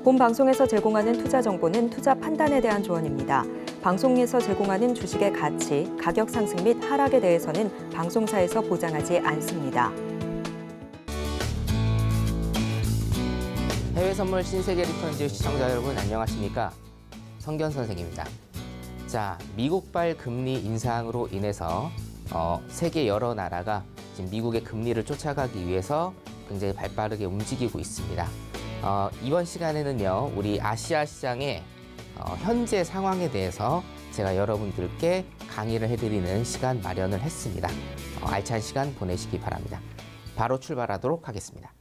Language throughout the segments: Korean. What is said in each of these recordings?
본 방송에서 제공하는 투자 정보는 투자 판단에 대한 조언입니다. 방송에서 제공하는 주식의 가치, 가격 상승 및 하락에 대해서는 방송사에서 보장하지 않습니다. 해외 선물 신세계 리턴즈 시청자 여러분 안녕하십니까? 성견 선생입니다. 자, 미국발 금리 인상으로 인해서 세계 여러 나라가 지금 미국의 금리를 쫓아가기 위해서 굉장히 발빠르게 움직이고 있습니다. 이번 시간에는요, 우리 아시아 시장의 현재 상황에 대해서 제가 여러분들께 강의를 해드리는 시간 마련을 했습니다. 알찬 시간 보내시기 바랍니다. 바로 출발하도록 하겠습니다.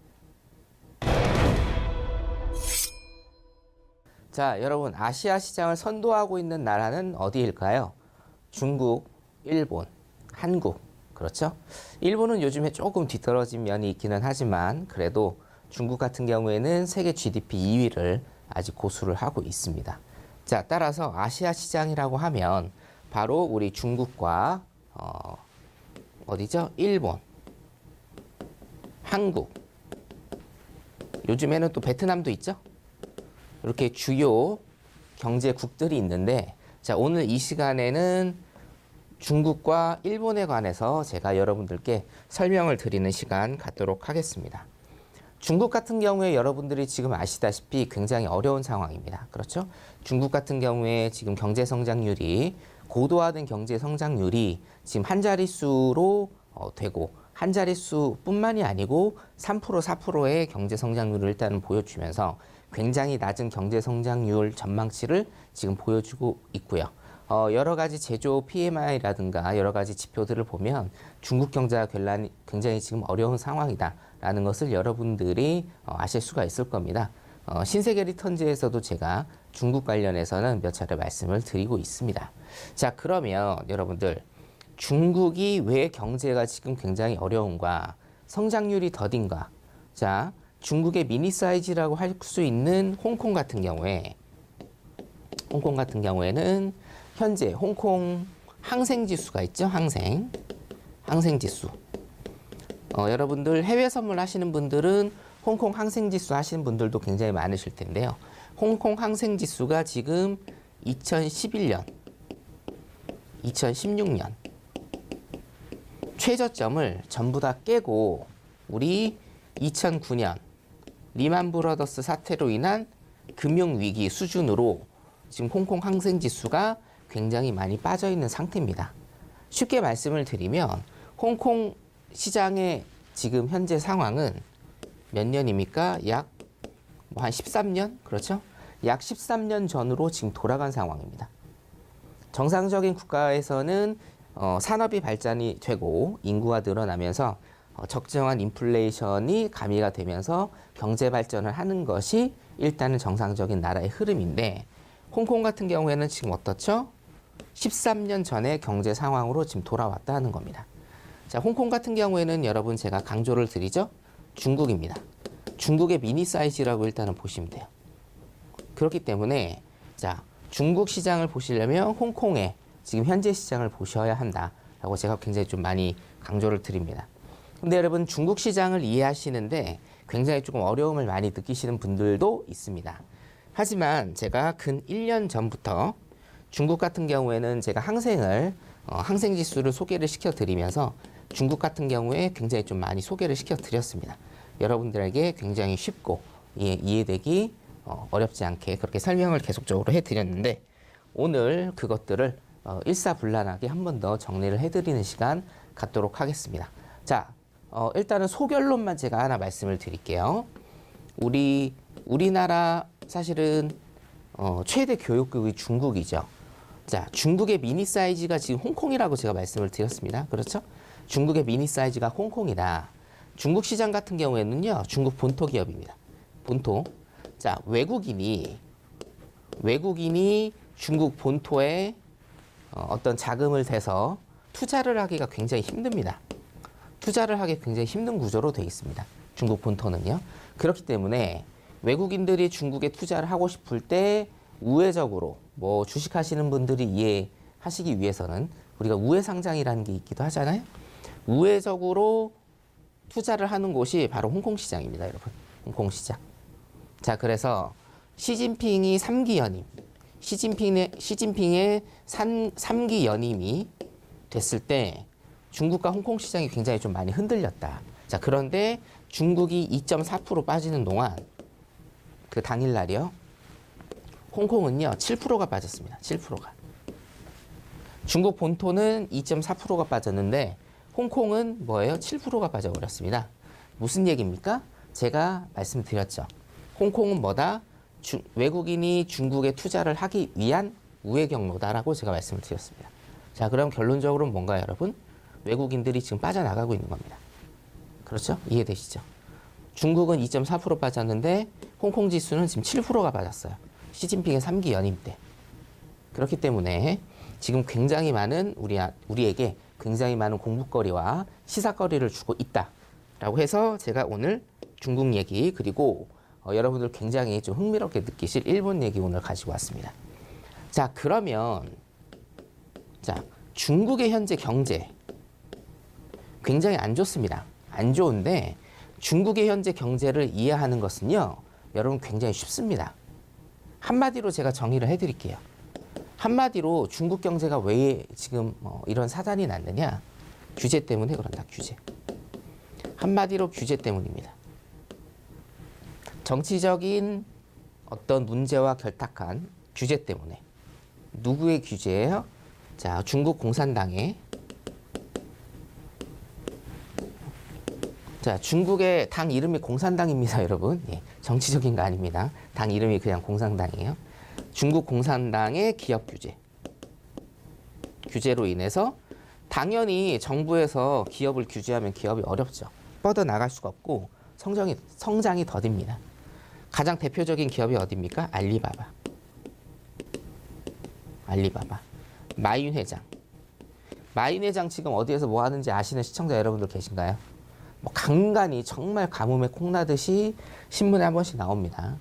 자, 여러분, 아시아 시장을 선도하고 있는 나라는 어디일까요? 중국, 일본, 한국, 그렇죠? 일본은 요즘에 조금 뒤떨어진 면이 있기는 하지만 그래도 중국 같은 경우에는 세계 GDP 2위를 아직 고수를 하고 있습니다. 자, 따라서 아시아 시장이라고 하면 바로 우리 중국과 어디죠? 일본, 한국, 요즘에는 또 베트남도 있죠? 이렇게 주요 경제국들이 있는데, 자, 오늘 이 시간에는 중국과 일본에 관해서 제가 여러분들께 설명을 드리는 시간 갖도록 하겠습니다. 중국 같은 경우에 여러분들이 지금 아시다시피 굉장히 어려운 상황입니다. 그렇죠? 중국 같은 경우에 지금 경제 성장률이 고도화된 경제 성장률이 지금 한 자릿수로 되고 한 자릿수뿐만이 아니고 3%, 4%의 경제 성장률을 일단은 보여주면서 굉장히 낮은 경제 성장률 전망치를 지금 보여주고 있고요. 여러 가지 제조 PMI라든가 여러 가지 지표들을 보면 중국 경제가 굉장히 지금 어려운 상황이다라는 것을 여러분들이 아실 수가 있을 겁니다. 신세계 리턴즈에서도 제가 중국 관련해서는 몇 차례 말씀을 드리고 있습니다. 자, 그러면 여러분들 중국이 왜 경제가 지금 굉장히 어려운가, 성장률이 더딘가? 자, 중국의 미니 사이즈라고 할 수 있는 홍콩 같은 경우에는 현재 홍콩 항생지수가 있죠. 항생지수. 여러분들 해외 선물 하시는 분들은 홍콩 항생지수 하시는 분들도 굉장히 많으실 텐데요. 홍콩 항생지수가 지금 2011년, 2016년 최저점을 전부 다 깨고 우리 2009년 리만 브라더스 사태로 인한 금융위기 수준으로 지금 홍콩 항생지수가 굉장히 많이 빠져 있는 상태입니다. 쉽게 말씀을 드리면 홍콩 시장의 지금 현재 상황은 몇 년입니까? 약 한 13년? 그렇죠? 약 13년 전으로 지금 돌아간 상황입니다. 정상적인 국가에서는 산업이 발전이 되고 인구가 늘어나면서 적정한 인플레이션이 가미가 되면서 경제 발전을 하는 것이 일단은 정상적인 나라의 흐름인데, 홍콩 같은 경우에는 지금 어떻죠? 13년 전의 경제 상황으로 지금 돌아왔다는 겁니다. 자, 홍콩 같은 경우에는 여러분 제가 강조를 드리죠? 중국입니다. 중국의 미니 사이즈라고 일단은 보시면 돼요. 그렇기 때문에 자, 중국 시장을 보시려면 홍콩의 지금 현재 시장을 보셔야 한다라고 제가 굉장히 좀 많이 강조를 드립니다. 근데 여러분 중국 시장을 이해하시는데 굉장히 조금 어려움을 많이 느끼시는 분들도 있습니다. 하지만 제가 근 1년 전부터 중국 같은 경우에는 제가 항생지수를 소개를 시켜드리면서 중국 같은 경우에 굉장히 좀 많이 소개를 시켜드렸습니다. 여러분들에게 굉장히 쉽고 이해되기 어렵지 않게 그렇게 설명을 계속적으로 해드렸는데, 오늘 그것들을 일사불란하게 한 번 더 정리를 해드리는 시간 갖도록 하겠습니다. 자, 일단은 소결론만 제가 하나 말씀을 드릴게요. 우리나라 사실은 최대 교육국이 중국이죠. 자, 중국의 미니 사이즈가 지금 홍콩이라고 제가 말씀을 드렸습니다. 그렇죠? 중국의 미니 사이즈가 홍콩이다. 중국 시장 같은 경우에는요, 중국 본토 기업입니다. 본토. 자, 외국인이 중국 본토에 어떤 자금을 대서 투자를 하기가 굉장히 힘듭니다. 투자를 하기 굉장히 힘든 구조로 되어 있습니다. 중국 본토는요. 그렇기 때문에 외국인들이 중국에 투자를 하고 싶을 때 우회적으로 주식하시는 분들이 이해하시기 위해서는 우리가 우회상장이라는 게 있기도 하잖아요. 우회적으로 투자를 하는 곳이 바로 홍콩 시장입니다, 여러분. 홍콩 시장. 자, 그래서 시진핑이 3기 연임, 시진핑의 3기 연임이 됐을 때 중국과 홍콩 시장이 굉장히 좀 많이 흔들렸다. 자, 그런데 중국이 2.4% 빠지는 동안 그 당일날이요. 홍콩은요, 7%가 빠졌습니다. 7%가. 중국 본토는 2.4%가 빠졌는데 홍콩은 뭐예요? 7%가 빠져버렸습니다. 무슨 얘기입니까? 제가 말씀드렸죠. 홍콩은 뭐다? 외국인이 중국에 투자를 하기 위한 우회 경로다라고 제가 말씀을 드렸습니다. 자, 그럼 결론적으로는 뭔가요, 여러분? 외국인들이 지금 빠져나가고 있는 겁니다. 그렇죠? 이해되시죠? 중국은 2.4% 빠졌는데 홍콩 지수는 지금 7%가 빠졌어요. 시진핑의 3기 연임 때. 그렇기 때문에 지금 굉장히 많은 우리에게 굉장히 많은 공부거리와 시사거리를 주고 있다라고 해서 제가 오늘 중국 얘기 그리고 여러분들 굉장히 좀 흥미롭게 느끼실 일본 얘기 오늘 가지고 왔습니다. 자, 그러면 자, 중국의 현재 경제 굉장히 안 좋습니다. 안 좋은데 중국의 현재 경제를 이해하는 것은요, 여러분 굉장히 쉽습니다. 한마디로 제가 정의를 해드릴게요. 한마디로 중국 경제가 왜 지금 이런 사단이 났느냐? 규제 때문에 그런다. 규제. 한마디로 규제 때문입니다. 정치적인 어떤 문제와 결탁한 규제 때문에. 누구의 규제예요? 자, 중국 공산당의. 자, 중국의 당 이름이 공산당입니다, 여러분. 예, 정치적인 거 아닙니다. 당 이름이 그냥 공산당이에요. 중국 공산당의 기업 규제. 규제로 인해서 당연히 정부에서 기업을 규제하면 기업이 어렵죠. 뻗어나갈 수가 없고 성장이 더딥니다. 가장 대표적인 기업이 어디입니까? 알리바바. 알리바바. 마윈 회장. 마윈 회장 지금 어디에서 뭐 하는지 아시는 시청자 여러분들 계신가요? 뭐 간간히 정말 가뭄에 콩나듯이 신문에 한 번씩 나옵니다.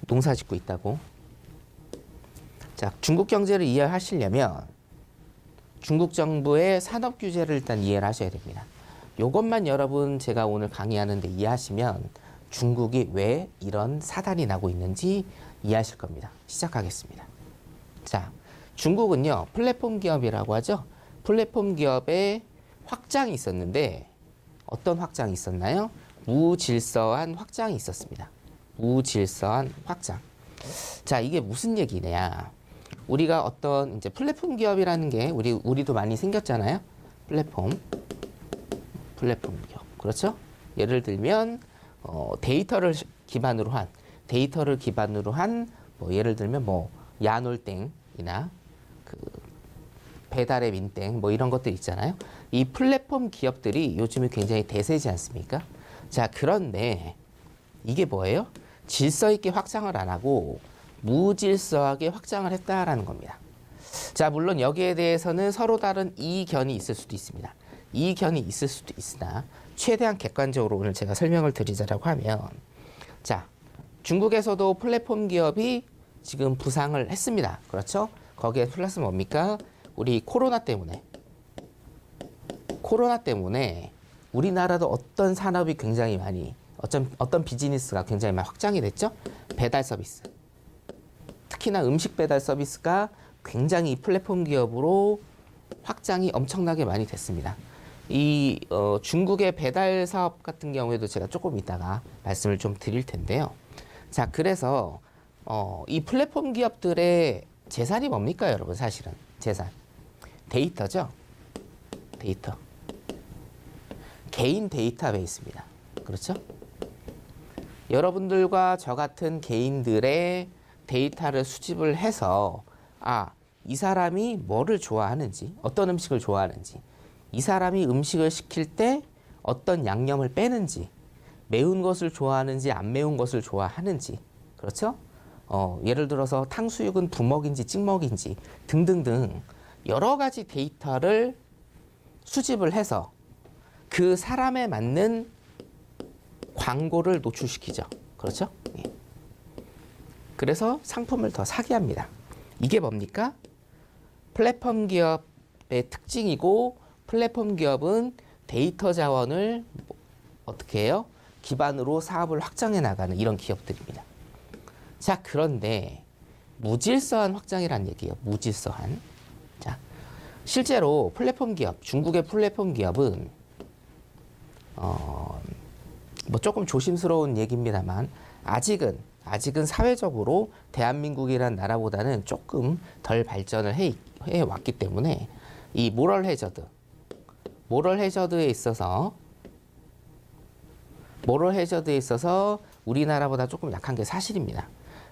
농사 짓고 있다고. 자, 중국 경제를 이해하시려면 중국 정부의 산업 규제를 일단 이해를 하셔야 됩니다. 이것만 여러분 제가 오늘 강의하는데 이해하시면 중국이 왜 이런 사단이 나고 있는지 이해하실 겁니다. 시작하겠습니다. 자, 중국은요, 플랫폼 기업이라고 하죠. 플랫폼 기업의 확장이 있었는데 어떤 확장이 있었나요? 무질서한 확장이 있었습니다. 무질서한 확장. 자, 이게 무슨 얘기냐? 우리가 어떤 이제 플랫폼 기업이라는 게 우리도 많이 생겼잖아요. 플랫폼 기업. 그렇죠? 예를 들면 데이터를 기반으로 한 뭐 예를 들면 뭐 야놀땡이나 그 배달의 민땡 뭐 이런 것들 있잖아요. 이 플랫폼 기업들이 요즘에 굉장히 대세지 않습니까? 자, 그런데 이게 뭐예요? 질서 있게 확장을 안 하고 무질서하게 확장을 했다라는 겁니다. 자, 물론 여기에 대해서는 서로 다른 이견이 있을 수도 있습니다. 이견이 있을 수도 있으나 최대한 객관적으로 오늘 제가 설명을 드리자라고 하면, 자, 중국에서도 플랫폼 기업이 지금 부상을 했습니다. 그렇죠? 거기에 플러스 뭡니까? 우리 코로나 때문에 우리나라도 어떤 산업이 굉장히 많이 어떤 비즈니스가 굉장히 많이 확장이 됐죠? 배달 서비스. 특히나 음식 배달 서비스가 굉장히 플랫폼 기업으로 확장이 엄청나게 많이 됐습니다. 이 중국의 배달 사업 같은 경우에도 제가 조금 이따가 말씀을 좀 드릴 텐데요. 자, 그래서 이 플랫폼 기업들의 재산이 뭡니까, 여러분? 사실은 재산. 데이터죠. 데이터. 개인 데이터베이스입니다. 그렇죠? 여러분들과 저 같은 개인들의 데이터를 수집을 해서 이 사람이 뭐를 좋아하는지, 어떤 음식을 좋아하는지, 이 사람이 음식을 시킬 때 어떤 양념을 빼는지, 매운 것을 좋아하는지 안 매운 것을 좋아하는지, 그렇죠? 예를 들어서 탕수육은 부먹인지 찍먹인지 등등등 여러 가지 데이터를 수집을 해서 그 사람에 맞는 광고를 노출시키죠. 그렇죠? 예. 그래서 상품을 더 사게 합니다. 이게 뭡니까? 플랫폼 기업의 특징이고, 플랫폼 기업은 데이터 자원을 어떻게 해요? 기반으로 사업을 확장해 나가는 이런 기업들입니다. 자, 그런데 무질서한 확장이란 얘기예요. 무질서한. 자, 실제로 플랫폼 기업, 중국의 플랫폼 기업은 뭐 조금 조심스러운 얘기입니다만 아직은 사회적으로 대한민국이라는 나라보다는 조금 덜 발전을 해 왔기 때문에 이 모럴 해저드에 있어서 우리나라보다 조금 약한 게 사실입니다.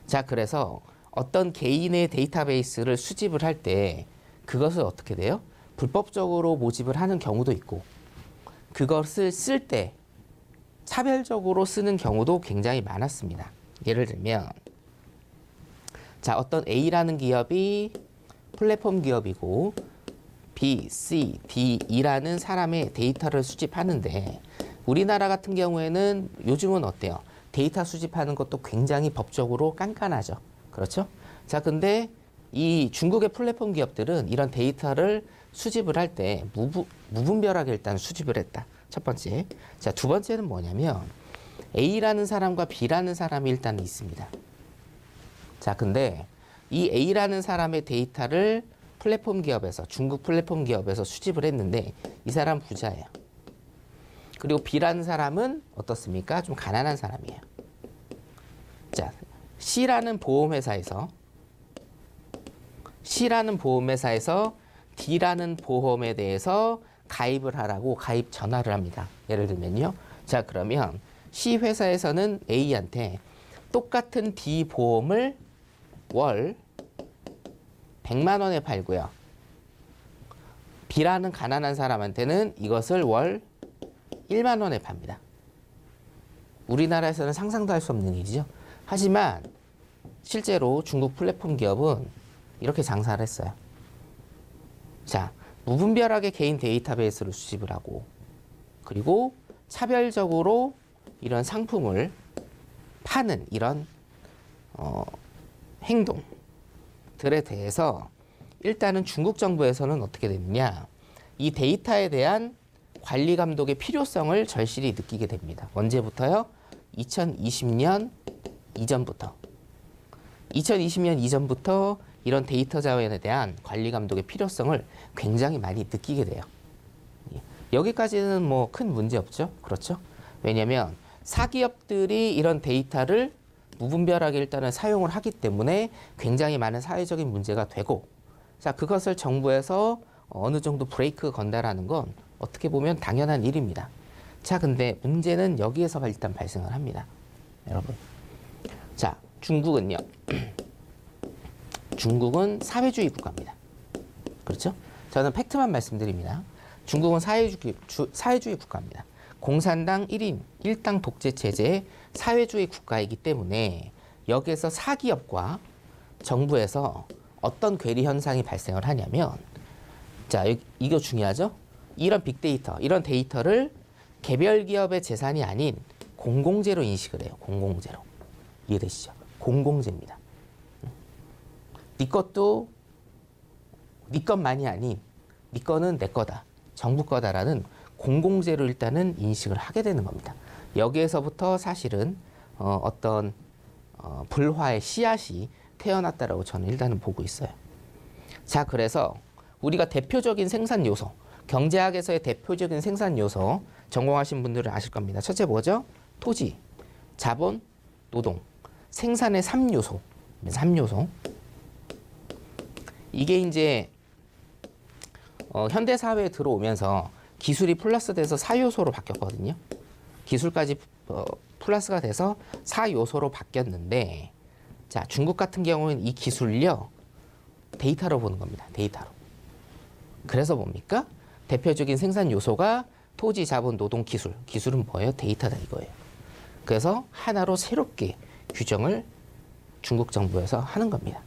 자, 그래서 어떤 개인의 데이터베이스를 수집을 할 때 그것을 어떻게 돼요? 불법적으로 모집을 하는 경우도 있고 그것을 쓸 때 차별적으로 쓰는 경우도 굉장히 많았습니다. 예를 들면 자, 어떤 A라는 기업이 플랫폼 기업이고 B, C, D, E라는 사람의 데이터를 수집하는데 우리나라 같은 경우에는 요즘은 어때요? 데이터 수집하는 것도 굉장히 법적으로 깐깐하죠. 그렇죠? 자, 근데 이 중국의 플랫폼 기업들은 이런 데이터를 수집을 할 때 무분별하게 일단 수집을 했다. 첫 번째. 자, 두 번째는 뭐냐면 A라는 사람과 B라는 사람이 일단 있습니다. 자, 근데 이 A라는 사람의 데이터를 플랫폼 기업에서, 중국 플랫폼 기업에서 수집을 했는데 이 사람 부자예요. 그리고 B라는 사람은 어떻습니까? 좀 가난한 사람이에요. 자, C라는 보험회사에서 D라는 보험에 대해서 가입을 하라고 가입 전화를 합니다. 예를 들면요. 자, 그러면 C 회사에서는 A한테 똑같은 D 보험을 월 100만 원에 팔고요. B라는 가난한 사람한테는 이것을 월 1만 원에 팝니다. 우리나라에서는 상상도 할 수 없는 일이죠. 하지만 실제로 중국 플랫폼 기업은 이렇게 장사를 했어요. 자, 무분별하게 개인 데이터베이스를 수집을 하고 그리고 차별적으로 이런 상품을 파는 이런 행동들에 대해서 일단은 중국 정부에서는 어떻게 됐느냐, 이 데이터에 대한 관리 감독의 필요성을 절실히 느끼게 됩니다. 언제부터요? 2020년 이전부터 이런 데이터 자원에 대한 관리 감독의 필요성을 굉장히 많이 느끼게 돼요. 여기까지는 뭐 큰 문제 없죠. 그렇죠? 왜냐하면 사기업들이 이런 데이터를 무분별하게 일단은 사용을 하기 때문에 굉장히 많은 사회적인 문제가 되고, 자, 그것을 정부에서 어느 정도 브레이크 건다라는 건 어떻게 보면 당연한 일입니다. 자, 근데 문제는 여기에서 일단 발생을 합니다. 여러분. 자, 중국은요. 중국은 사회주의 국가입니다. 그렇죠? 저는 팩트만 말씀드립니다. 중국은 사회주의 국가입니다. 공산당 1인 1당 독재 체제의 사회주의 국가이기 때문에 여기에서 사기업과 정부에서 어떤 괴리 현상이 발생을 하냐면, 자, 이거 중요하죠? 이런 빅데이터, 이런 데이터를 개별 기업의 재산이 아닌 공공재로 인식을 해요. 공공재로. 이해되시죠? 공공재입니다. 네 것도 네 것만이 아닌 네 거는 내 거다. 정부 거다라는 공공재로 일단은 인식을 하게 되는 겁니다. 여기에서부터 사실은 어떤 불화의 씨앗이 태어났다라고 저는 일단은 보고 있어요. 자, 그래서 우리가 대표적인 생산 요소, 경제학에서의 대표적인 생산 요소 전공하신 분들은 아실 겁니다. 첫째 뭐죠? 토지, 자본, 노동, 생산의 3요소. 3요소. 이게 이제 현대 사회에 들어오면서 기술이 플러스돼서 4요소로 바뀌었거든요. 기술까지 플러스가 돼서 4요소로 바뀌었는데, 자, 중국 같은 경우는 이 기술을요 데이터로 보는 겁니다. 데이터로. 그래서 뭡니까? 대표적인 생산 요소가 토지, 자본, 노동, 기술. 기술은 뭐예요? 데이터다 이거예요. 그래서 하나로 새롭게 규정을 중국 정부에서 하는 겁니다.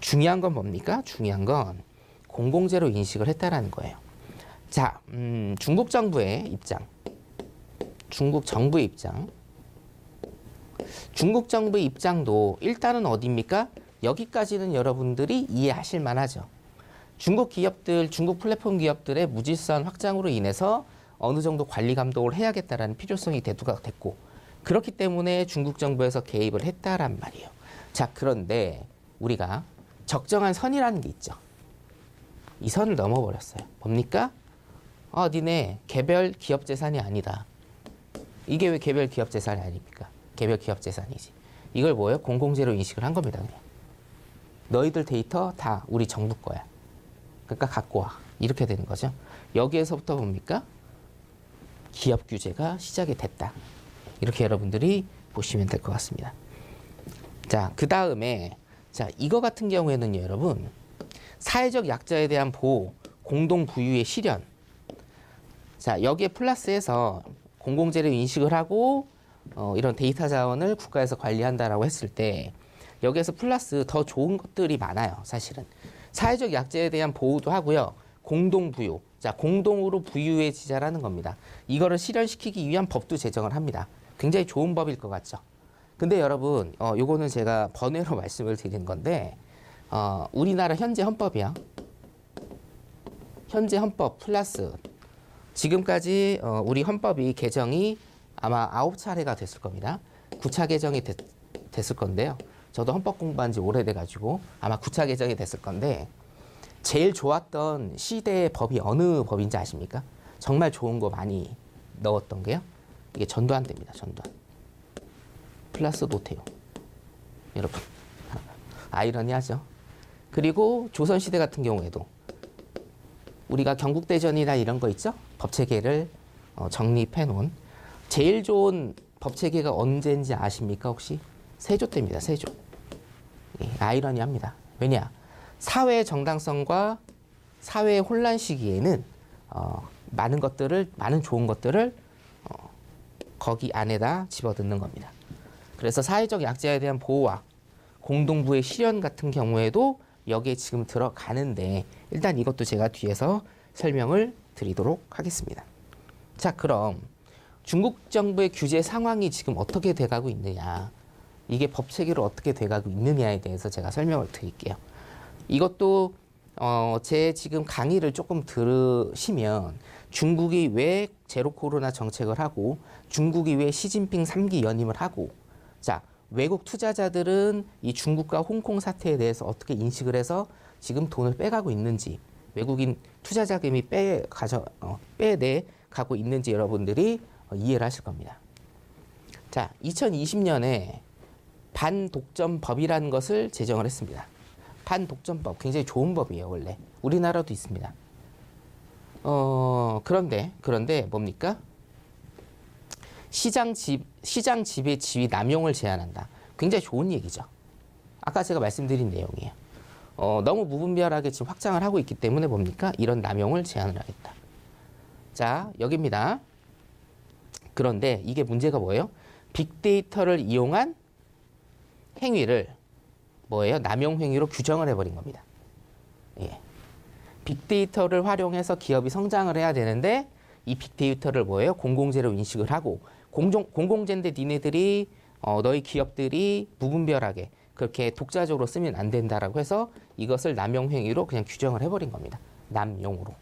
중요한 건 뭡니까? 중요한 건 공공재로 인식을 했다라는 거예요. 자, 중국 정부의 입장. 중국 정부의 입장도 일단은 어디입니까? 여기까지는 여러분들이 이해하실 만하죠. 중국 기업들, 중국 플랫폼 기업들의 무질서한 확장으로 인해서 어느 정도 관리 감독을 해야겠다라는 필요성이 대두가 됐고, 그렇기 때문에 중국 정부에서 개입을 했다란 말이에요. 자, 그런데 우리가 적정한 선이라는 게 있죠. 이 선을 넘어버렸어요. 뭡니까? 니네 개별 기업 재산이 아니다. 이게 왜 개별 기업 재산이 아닙니까? 개별 기업 재산이지. 이걸 뭐예요? 공공재로 인식을 한 겁니다. 그냥. 너희들 데이터 다 우리 정부 거야. 그러니까 갖고 와. 이렇게 되는 거죠. 여기에서부터 뭡니까? 기업 규제가 시작이 됐다. 이렇게 여러분들이 보시면 될 것 같습니다. 자, 그 다음에 자, 이거 같은 경우에는요, 여러분. 사회적 약자에 대한 보호, 공동 부유의 실현. 자, 여기에 플러스해서 공공재를 인식을 하고 이런 데이터 자원을 국가에서 관리한다라고 했을 때 여기에서 플러스 더 좋은 것들이 많아요. 사실은. 사회적 약자에 대한 보호도 하고요. 공동 부유. 자, 공동으로 부유해지자라는 겁니다. 이거를 실현시키기 위한 법도 제정을 합니다. 굉장히 좋은 법일 것 같죠. 근데 여러분, 요거는 제가 번외로 말씀을 드리는 건데 우리나라 현재 헌법이요. 현재 헌법 플러스 지금까지 우리 헌법이 개정이 아마 9차례가 됐을 겁니다. 9차 개정이 됐을 건데요. 저도 헌법 공부한 지 오래돼가지고 아마 9차 개정이 됐을 건데 제일 좋았던 시대의 법이 어느 법인지 아십니까? 정말 좋은 거 많이 넣었던 게요. 이게 전두환대입니다. 전두환. 플러스 노태우. 여러분 아이러니하죠. 그리고 조선시대 같은 경우에도 우리가 경국대전이나 이런 거 있죠? 법체계를 정립해 놓은 제일 좋은 법체계가 언제인지 아십니까 혹시? 세조 때입니다. 세조. 예, 아이러니합니다. 왜냐? 사회의 정당성과 사회의 혼란 시기에는 많은 좋은 것들을 거기 안에다 집어넣는 겁니다. 그래서 사회적 약자에 대한 보호와 공동부의 실현 같은 경우에도 여기에 지금 들어가는데 일단 이것도 제가 뒤에서 설명을 드리도록 하겠습니다. 자, 그럼 중국 정부의 규제 상황이 지금 어떻게 돼가고 있느냐, 이게 법 체계로 어떻게 돼가고 있느냐에 대해서 제가 설명을 드릴게요. 이것도 제 지금 강의를 조금 들으시면 중국이 왜 제로 코로나 정책을 하고 중국이 왜 시진핑 3기 연임을 하고 자, 외국 투자자들은 이 중국과 홍콩 사태에 대해서 어떻게 인식을 해서 지금 돈을 빼가고 있는지, 외국인 투자자금이 빼내가고 있는지 여러분들이 이해를 하실 겁니다. 자, 2020년에 반독점법이라는 것을 제정을 했습니다. 반독점법 굉장히 좋은 법이에요. 원래 우리나라도 있습니다. 그런데 뭡니까? 시장 지배 지위 남용을 제한한다. 굉장히 좋은 얘기죠. 아까 제가 말씀드린 내용이에요. 너무 무분별하게 지금 확장을 하고 있기 때문에 뭡니까? 이런 남용을 제한을 하겠다. 자, 여기입니다. 그런데 이게 문제가 뭐예요? 빅데이터를 이용한 행위를 뭐예요? 남용 행위로 규정을 해버린 겁니다. 예. 빅데이터를 활용해서 기업이 성장을 해야 되는데 이 빅데이터를 뭐예요? 공공재로 인식을 하고 공공재인데 니네들이 너희 기업들이 무분별하게 그렇게 독자적으로 쓰면 안 된다라고 해서 이것을 남용 행위로 그냥 규정을 해버린 겁니다. 남용으로.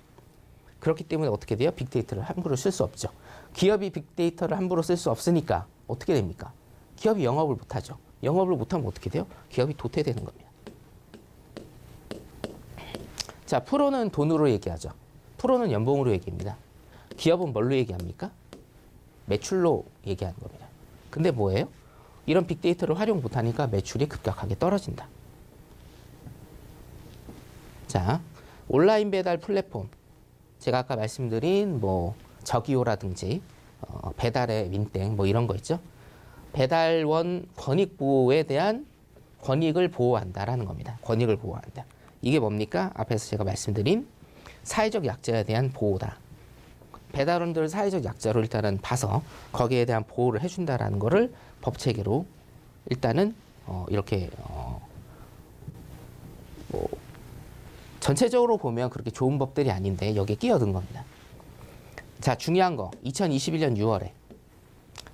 그렇기 때문에 어떻게 돼요? 빅데이터를 함부로 쓸 수 없죠. 기업이 빅데이터를 함부로 쓸 수 없으니까 어떻게 됩니까? 기업이 영업을 못하죠. 영업을 못하면 어떻게 돼요? 기업이 도태되는 겁니다. 자, 프로는 돈으로 얘기하죠. 프로는 연봉으로 얘기합니다. 기업은 뭘로 얘기합니까? 매출로 얘기하는 겁니다. 근데 뭐예요? 이런 빅데이터를 활용 못하니까 매출이 급격하게 떨어진다. 자, 온라인 배달 플랫폼. 제가 아까 말씀드린 저기요라든지 배달의 민땡 이런 거 있죠. 배달원 권익 보호에 대한 권익을 보호한다라는 겁니다. 권익을 보호한다. 이게 뭡니까? 앞에서 제가 말씀드린 사회적 약자에 대한 보호다. 배달원들을 사회적 약자로 일단은 봐서 거기에 대한 보호를 해준다라는 거를 법 체계로 일단은 이렇게 전체적으로 보면 그렇게 좋은 법들이 아닌데 여기에 끼어든 겁니다. 자, 중요한 거 2021년 6월에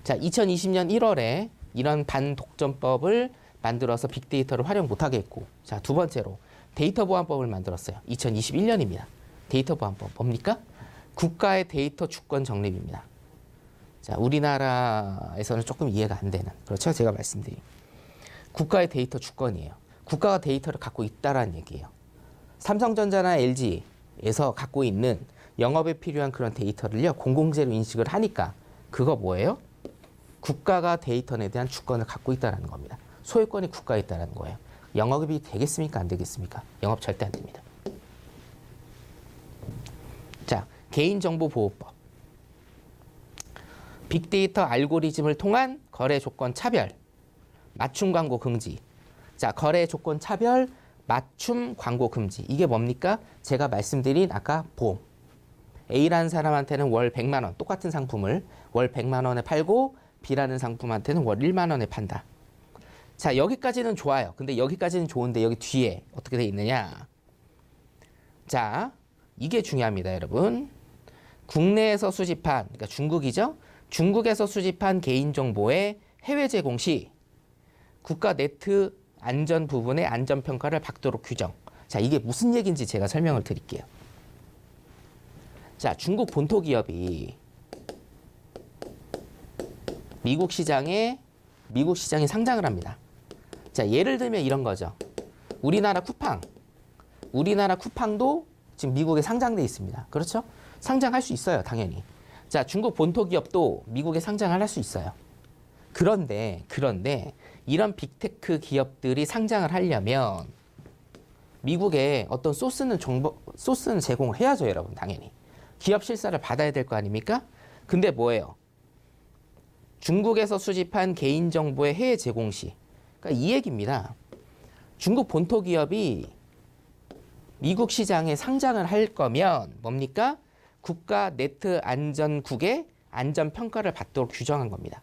자, 2020년 1월에 이런 반독점법을 만들어서 빅데이터를 활용 못하게 했고, 자, 두 번째로 데이터 보안법을 만들었어요. 2021년입니다. 데이터 보안법 뭡니까? 국가의 데이터 주권 정립입니다. 자, 우리나라에서는 조금 이해가 안 되는, 그렇죠? 제가 말씀드린 국가의 데이터 주권이에요. 국가가 데이터를 갖고 있다라는 얘기예요. 삼성전자나 LG에서 갖고 있는 영업에 필요한 그런 데이터를요, 공공재로 인식을 하니까 그거 뭐예요? 국가가 데이터에 대한 주권을 갖고 있다는 겁니다. 소유권이 국가에 있다는 거예요. 영업이 되겠습니까? 안 되겠습니까? 영업 절대 안 됩니다. 자, 개인정보보호법. 빅데이터 알고리즘을 통한 거래 조건 차별, 맞춤 광고 금지. 자, 거래 조건 차별, 맞춤 광고 금지. 이게 뭡니까? 제가 말씀드린 아까 보험. A라는 사람한테는 월 100만 원, 똑같은 상품을 월 100만 원에 팔고 B라는 상품한테는 월 1만 원에 판다. 자, 여기까지는 좋아요. 근데 여기까지는 좋은데 여기 뒤에 어떻게 돼 있느냐? 자, 이게 중요합니다, 여러분. 국내에서 수집한, 그러니까 중국이죠? 중국에서 수집한 개인정보의 해외 제공 시 국가 네트 안전 부분의 안전평가를 받도록 규정. 자, 이게 무슨 얘기인지 제가 설명을 드릴게요. 자, 중국 본토 기업이 미국 시장에 상장을 합니다. 자, 예를 들면 이런 거죠. 우리나라 쿠팡도 지금 미국에 상장돼 있습니다. 그렇죠? 상장할 수 있어요, 당연히. 자, 중국 본토 기업도 미국에 상장을 할 수 있어요. 그런데 이런 빅테크 기업들이 상장을 하려면 미국에 어떤 소스는 제공을 해야죠, 여러분, 당연히. 기업 실사를 받아야 될 거 아닙니까? 근데 뭐예요? 중국에서 수집한 개인정보의 해외 제공 시. 그러니까 이 얘기입니다. 중국 본토 기업이 미국 시장에 상장을 할 거면 뭡니까? 국가 네트 안전국의 안전평가를 받도록 규정한 겁니다.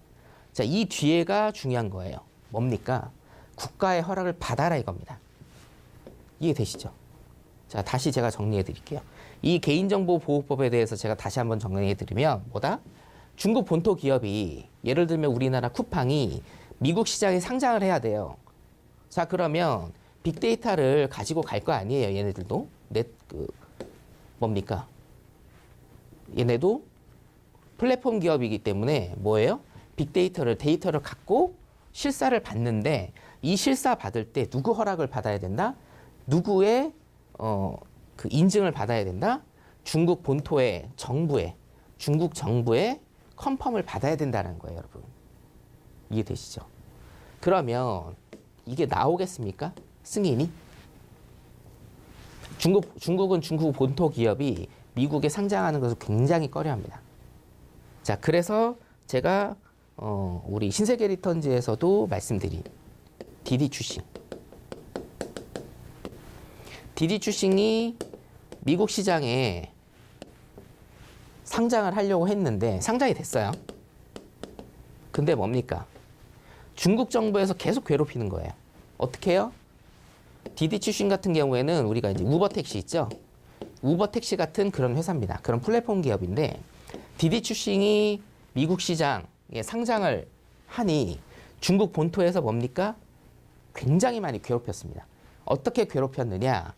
자, 이 뒤에가 중요한 거예요. 뭡니까? 국가의 허락을 받아라 이겁니다. 이해되시죠? 자, 다시 제가 정리해 드릴게요. 이 개인정보보호법에 대해서 제가 다시 한번 정리해 드리면 뭐다? 중국 본토 기업이 예를 들면 우리나라 쿠팡이 미국 시장에 상장을 해야 돼요. 자, 그러면 빅데이터를 가지고 갈 거 아니에요, 얘네들도? 뭡니까? 얘네도 플랫폼 기업이기 때문에 뭐예요? 데이터를 갖고 실사를 받는데 이 실사 받을 때 누구 허락을 받아야 된다? 누구의 그 인증을 받아야 된다? 중국 본토의 중국 정부의 컨펌을 받아야 된다는 거예요, 여러분. 이해되시죠? 그러면 이게 나오겠습니까? 승인이? 중국은 중국 본토 기업이 미국에 상장하는 것을 굉장히 꺼려합니다. 자, 그래서 제가 우리 신세계 리턴즈에서도 말씀드린 디디 추싱이 미국 시장에 상장을 하려고 했는데 상장이 됐어요. 근데 뭡니까? 중국 정부에서 계속 괴롭히는 거예요. 어떻게 해요? 디디 추싱 같은 경우에는 우리가 이제 우버 택시 있죠? 우버 택시 같은 그런 회사입니다. 그런 플랫폼 기업인데 디디 추싱이 미국 시장에 상장을 하니 중국 본토에서 뭡니까? 굉장히 많이 괴롭혔습니다. 어떻게 괴롭혔느냐?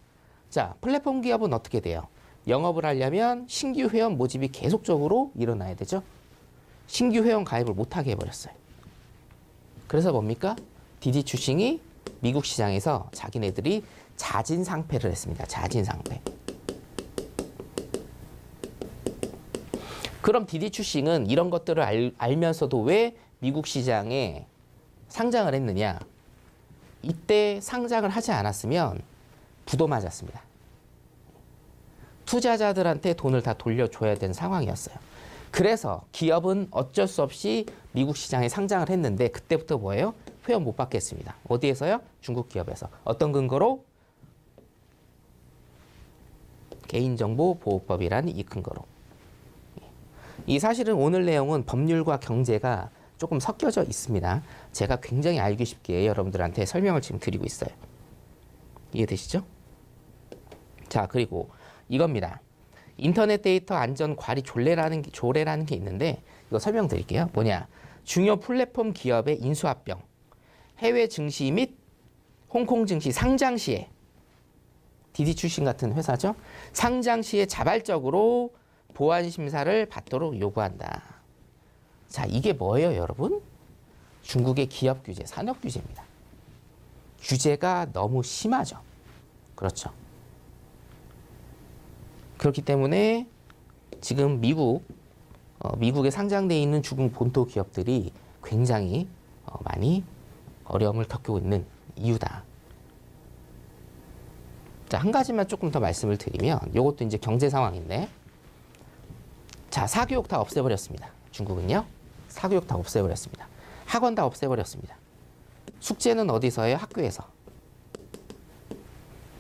자, 플랫폼 기업은 어떻게 돼요? 영업을 하려면 신규 회원 모집이 계속적으로 일어나야 되죠. 신규 회원 가입을 못하게 해버렸어요. 그래서 뭡니까? 디디 추싱이 미국 시장에서 자기네들이 자진상패를 했습니다. 자진상패. 그럼 디디 추싱은 이런 것들을 알면서도 왜 미국 시장에 상장을 했느냐? 이때 상장을 하지 않았으면 부도 맞았습니다. 투자자들한테 돈을 다 돌려줘야 되는 상황이었어요. 그래서 기업은 어쩔 수 없이 미국 시장에 상장을 했는데 그때부터 뭐예요? 회원 못 받겠습니다. 어디에서요? 중국 기업에서. 어떤 근거로? 개인정보보호법이라는 이 근거로. 이 사실은 오늘 내용은 법률과 경제가 조금 섞여져 있습니다. 제가 굉장히 알기 쉽게 여러분들한테 설명을 지금 드리고 있어요. 이해되시죠? 자, 그리고 이겁니다. 인터넷 데이터 안전 관리 조례라는 게 있는데 이거 설명드릴게요. 뭐냐? 중요 플랫폼 기업의 인수합병, 해외 증시 및 홍콩 증시 상장 시에 디디 추싱 같은 회사죠. 상장 시에 자발적으로 보안 심사를 받도록 요구한다. 자, 이게 뭐예요, 여러분? 중국의 기업 규제, 산업 규제입니다. 규제가 너무 심하죠. 그렇죠. 그렇기 때문에 지금 미국에 상장되어 있는 중국 본토 기업들이 굉장히 많이 어려움을 겪고 있는 이유다. 자, 한 가지만 조금 더 말씀을 드리면 이것도 이제 경제 상황인데, 자, 사교육 다 없애버렸습니다. 중국은요. 사교육 다 없애버렸습니다. 학원 다 없애버렸습니다. 숙제는 어디서 해요? 학교에서.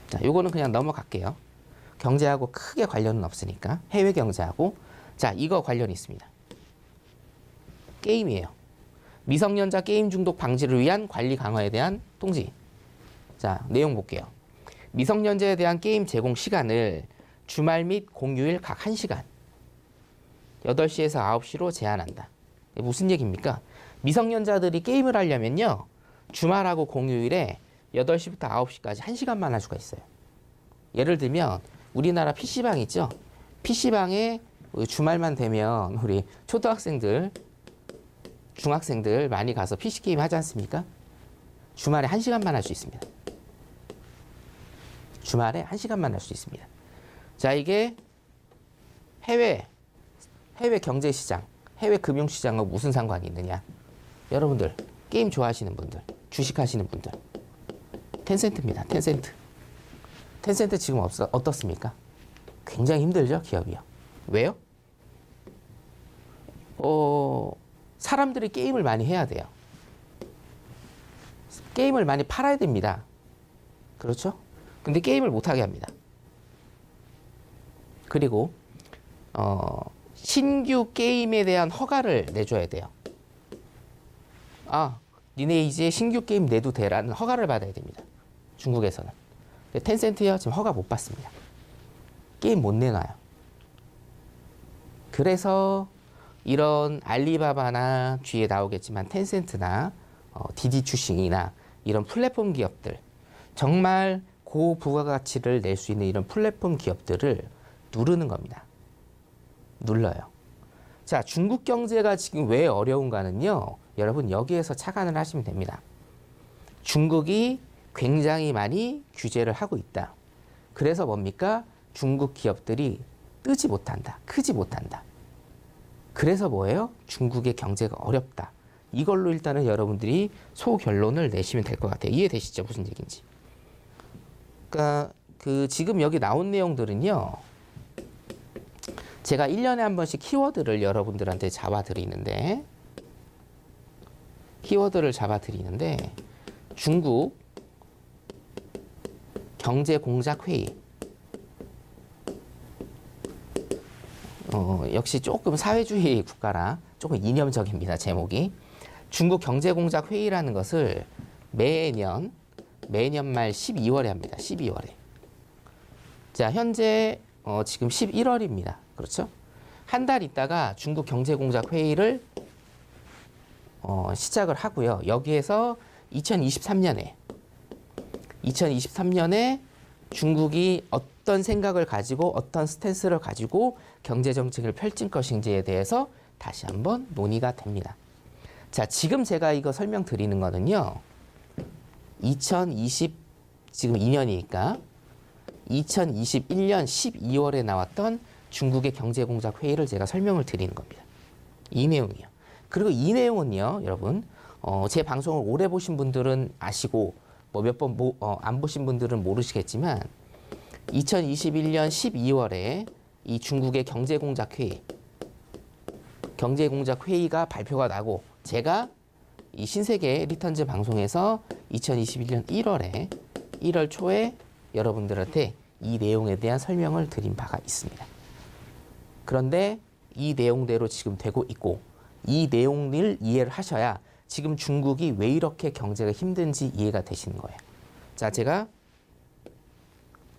자, 요거는 그냥 넘어갈게요. 경제하고 크게 관련은 없으니까. 해외 경제하고. 자, 이거 관련이 있습니다. 게임이에요. 미성년자 게임 중독 방지를 위한 관리 강화에 대한 통지. 자, 내용 볼게요. 미성년자에 대한 게임 제공 시간을 주말 및 공휴일 각 1시간, 8시에서 9시로 제한한다. 이게 무슨 얘기입니까? 미성년자들이 게임을 하려면요, 주말하고 공휴일에 8시부터 9시까지 1시간만 할 수가 있어요. 예를 들면 우리나라 PC방 있죠? PC방에 주말만 되면 우리 초등학생들, 중학생들 많이 가서 PC게임 하지 않습니까? 주말에 1시간만 할 수 있습니다. 주말에 1시간만 할 수 있습니다. 자, 이게 해외 경제시장, 해외 금융시장과 무슨 상관이 있느냐? 여러분들, 게임 좋아하시는 분들, 주식하시는 분들, 텐센트입니다. 텐센트 지금 어떻습니까? 굉장히 힘들죠, 기업이요. 왜요? 사람들이 게임을 많이 해야 돼요. 게임을 많이 팔아야 됩니다. 그렇죠? 근데 게임을 못하게 합니다. 그리고 신규 게임에 대한 허가를 내줘야 돼요. 아, 니네 이제 신규 게임 내도 돼라는 허가를 받아야 됩니다. 중국에서는. 근데 텐센트요, 지금 허가 못 받습니다. 게임 못 내놔요. 그래서 이런 알리바바나 뒤에 나오겠지만 텐센트나 디디 추싱이나 이런 플랫폼 기업들, 정말 고부가가치를 낼 수 있는 이런 플랫폼 기업들을 누르는 겁니다. 눌러요. 자, 중국 경제가 지금 왜 어려운가는요, 여러분 여기에서 착안을 하시면 됩니다. 중국이 굉장히 많이 규제를 하고 있다. 그래서 뭡니까? 중국 기업들이 뜨지 못한다. 크지 못한다. 그래서 뭐예요? 중국의 경제가 어렵다. 이걸로 일단은 여러분들이 소결론을 내시면 될 것 같아요. 이해되시죠? 무슨 얘기인지. 그러니까 지금 여기 나온 내용들은요, 제가 1년에 한 번씩 키워드를 여러분들한테 잡아드리는데, 중국 경제공작회의, 역시 조금 사회주의 국가라 조금 이념적입니다. 제목이. 중국 경제공작회의라는 것을 매년 말 12월에 합니다. 12월에. 자, 현재 지금 11월입니다. 그렇죠? 한 달 있다가 중국 경제공작회의를 시작을 하고요. 여기에서 2023년에 중국이 어떤 생각을 가지고 어떤 스탠스를 가지고 경제정책을 펼칠 것인지에 대해서 다시 한번 논의가 됩니다. 자, 지금 제가 이거 설명드리는 거는요, 지금 2년이니까 2021년 12월에 나왔던 중국의 경제공작 회의를 제가 설명을 드리는 겁니다. 이 내용이요. 그리고 이 내용은요, 여러분, 제 방송을 오래 보신 분들은 아시고, 뭐 몇 번 안 보신 분들은 모르시겠지만, 2021년 12월에 이 중국의 경제공작 회의가 발표가 나고, 제가 이 신세계 리턴즈 방송에서 2021년 1월 초에 여러분들한테 이 내용에 대한 설명을 드린 바가 있습니다. 그런데 이 내용대로 지금 되고 있고, 이 내용을 이해를 하셔야 지금 중국이 왜 이렇게 경제가 힘든지 이해가 되시는 거예요. 자, 제가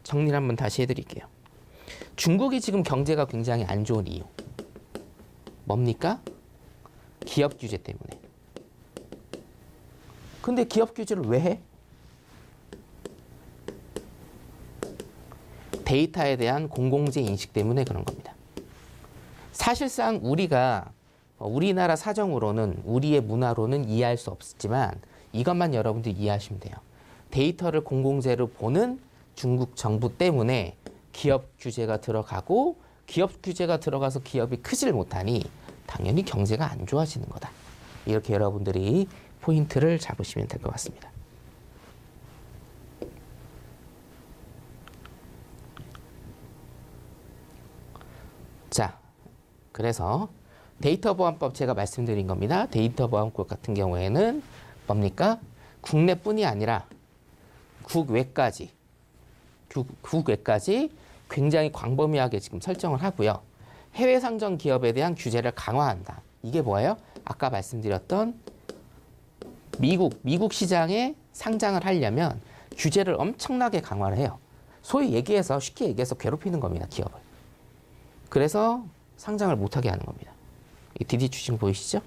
정리를 한번 다시 해드릴게요. 중국이 지금 경제가 굉장히 안 좋은 이유. 뭡니까? 기업 규제 때문에. 근데 기업 규제를 왜 해? 데이터에 대한 공공재 인식 때문에 그런 겁니다. 사실상 우리나라 사정으로는, 우리의 문화로는 이해할 수 없지만 이것만 여러분들이 이해하시면 돼요. 데이터를 공공재로 보는 중국 정부 때문에 기업 규제가 들어가고 기업 규제가 들어가서 기업이 크질 못하니 당연히 경제가 안 좋아지는 거다. 이렇게 여러분들이 포인트를 잡으시면 될 것 같습니다. 자, 그래서 데이터 보안법 제가 말씀드린 겁니다. 데이터 보안법 같은 경우에는 뭡니까? 국내뿐이 아니라 국외까지 굉장히 광범위하게 지금 설정을 하고요. 해외 상장 기업에 대한 규제를 강화한다. 이게 뭐예요? 아까 말씀드렸던 미국 시장에 상장을 하려면 규제를 엄청나게 강화를 해요. 소위 얘기해서 쉽게 얘기해서 괴롭히는 겁니다. 기업을. 그래서 상장을 못하게 하는 겁니다. 이 디디 추징 보이시죠?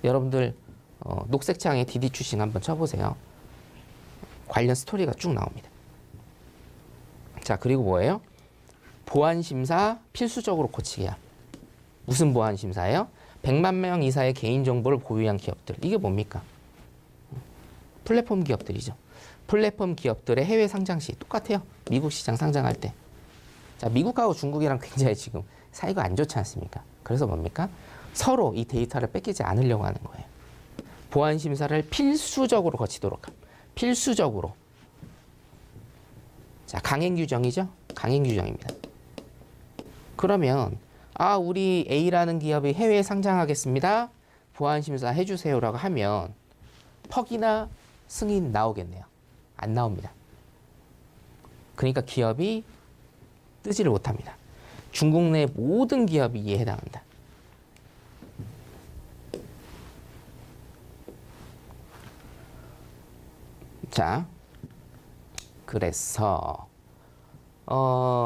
여러분들 녹색 창에 디디 추징 한번 쳐보세요. 관련 스토리가 쭉 나옵니다. 자, 그리고 뭐예요? 보안심사 필수적으로 고치게 함. 무슨 보안심사예요? 100만 명 이상의 개인정보를 보유한 기업들. 이게 뭡니까? 플랫폼 기업들이죠. 플랫폼 기업들의 해외 상장 시 똑같아요. 미국 시장 상장할 때. 자, 미국하고 중국이랑 굉장히 지금 사이가 안 좋지 않습니까? 그래서 뭡니까? 서로 이 데이터를 뺏기지 않으려고 하는 거예요. 보안심사를 필수적으로 거치도록 함. 필수적으로. 자, 강행 규정이죠? 강행 규정입니다. 그러면 우리 A라는 기업이 해외에 상장하겠습니다. 보안심사 해주세요라고 하면 퍽이나 승인 나오겠네요. 안 나옵니다. 그러니까 기업이 뜨지를 못합니다. 중국 내 모든 기업이 이에 해당한다. 자, 그래서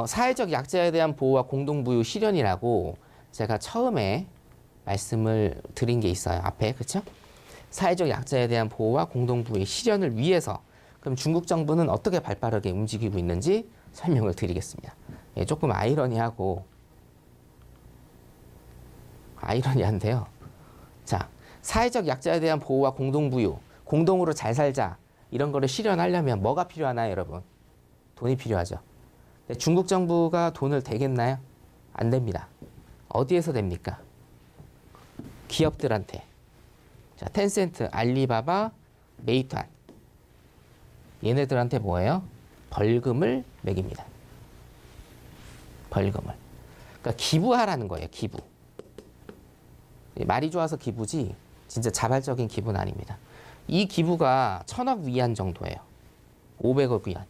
사회적 약자에 대한 보호와 공동부유 실현이라고 제가 처음에 말씀을 드린 게 있어요. 앞에, 그렇죠? 사회적 약자에 대한 보호와 공동부유의 실현을 위해서 그럼 중국 정부는 어떻게 발빠르게 움직이고 있는지 설명을 드리겠습니다. 예, 조금 아이러니한데요. 자, 사회적 약자에 대한 보호와 공동부유, 공동으로 잘 살자 이런 거를 실현하려면 뭐가 필요하나요, 여러분? 돈이 필요하죠. 중국 정부가 돈을 대겠나요? 안 됩니다. 어디에서 됩니까? 기업들한테. 자, 텐센트, 알리바바, 메이투안. 얘네들한테 뭐예요? 벌금을 매깁니다. 벌금을. 그러니까 기부하라는 거예요, 기부. 말이 좋아서 기부지 진짜 자발적인 기부는 아닙니다. 이 기부가 1,000억 위안 정도예요. 500억 위안.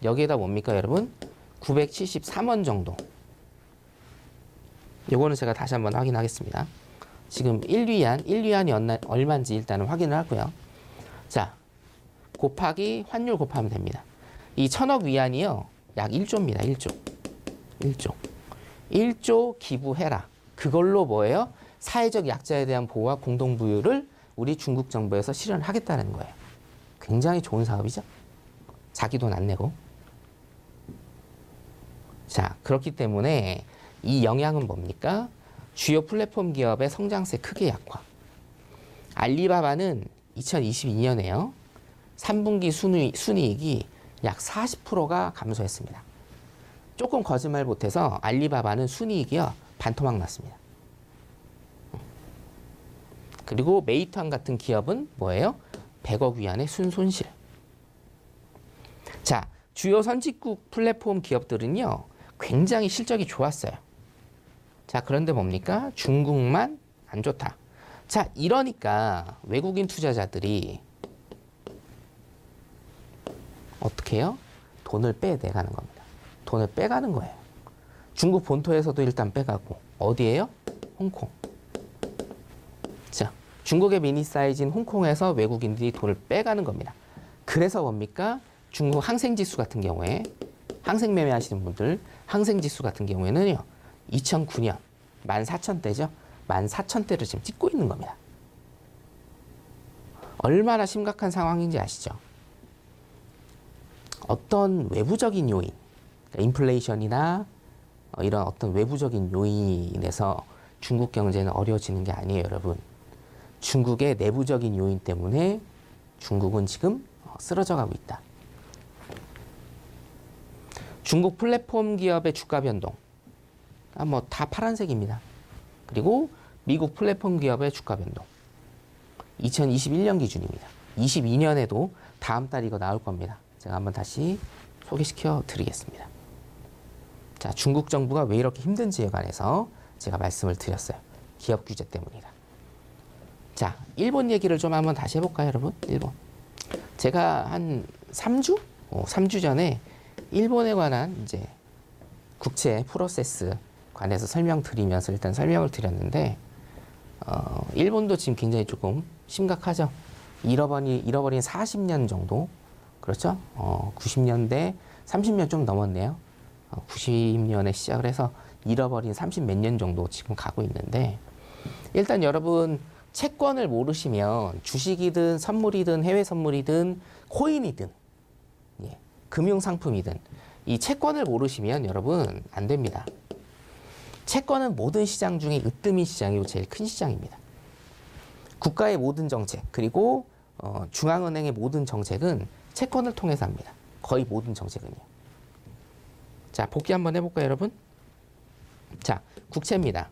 여기에다 뭡니까, 여러분? 973원 정도. 요거는 제가 다시 한번 확인하겠습니다. 지금 1위안이 얼마인지 일단은 확인을 하고요. 자, 곱하기 환율 곱하면 됩니다. 이 1,000억 위안이요. 약 1조입니다. 1조. 1조 기부해라. 그걸로 뭐예요? 사회적 약자에 대한 보호와 공동부유를 우리 중국 정부에서 실현하겠다는 거예요. 굉장히 좋은 사업이죠. 자기 돈 안 내고. 자, 그렇기 때문에 이 영향은 뭡니까? 주요 플랫폼 기업의 성장세 크게 약화. 알리바바는 2022년에요. 3분기 순이익이 약 40%가 감소했습니다. 조금 거짓말 못해서 알리바바는 순이익이요. 반토막 났습니다. 그리고 메이투안 같은 기업은 뭐예요? 100억 위안의 순손실. 자, 주요 선진국 플랫폼 기업들은요. 굉장히 실적이 좋았어요. 자, 그런데 뭡니까? 중국만 안 좋다. 자, 이러니까 외국인 투자자들이 어떻게 해요? 돈을 빼내가는 겁니다. 돈을 빼가는 거예요. 중국 본토에서도 일단 빼가고 어디예요? 홍콩. 자, 중국의 미니 사이즈인 홍콩에서 외국인들이 돈을 빼가는 겁니다. 그래서 뭡니까? 중국 항생지수 같은 경우에 항생 매매하시는 분들 항생지수 같은 경우에는요. 2009년 14,000대죠. 14,000대를 지금 찍고 있는 겁니다. 얼마나 심각한 상황인지 아시죠? 어떤 외부적인 요인, 그러니까 인플레이션이나 이런 어떤 외부적인 요인에서 중국 경제는 어려워지는 게 아니에요, 여러분. 중국의 내부적인 요인 때문에 중국은 지금 쓰러져 가고 있다. 중국 플랫폼 기업의 주가 변동. 뭐 다 파란색입니다. 그리고 미국 플랫폼 기업의 주가 변동. 2021년 기준입니다. 22년에도 다음 달 이거 나올 겁니다. 제가 한번 다시 소개시켜 드리겠습니다. 자, 중국 정부가 왜 이렇게 힘든지에 관해서 제가 말씀을 드렸어요. 기업 규제 때문이다. 자, 일본 얘기를 좀 한번 다시 해볼까요, 여러분? 일본. 제가 한 3주? 3주 전에 일본에 관한 이제 국채 프로세스 관해서 설명드리면서 일단 설명을 드렸는데, 일본도 지금 굉장히 조금 심각하죠. 잃어버린 40년 정도. 그렇죠? 90년대 30년 좀 넘었네요. 90년에 시작을 해서 잃어버린 30 몇 년 정도 지금 가고 있는데, 일단 여러분 채권을 모르시면 주식이든 선물이든 해외 선물이든 코인이든 예, 금융상품이든 이 채권을 모르시면 여러분 안 됩니다. 채권은 모든 시장 중에 으뜸인 시장이고 제일 큰 시장입니다. 국가의 모든 정책 그리고 중앙은행의 모든 정책은 채권을 통해서 합니다. 거의 모든 정책은요. 자, 복귀 한번 해볼까요, 여러분? 자, 국채입니다.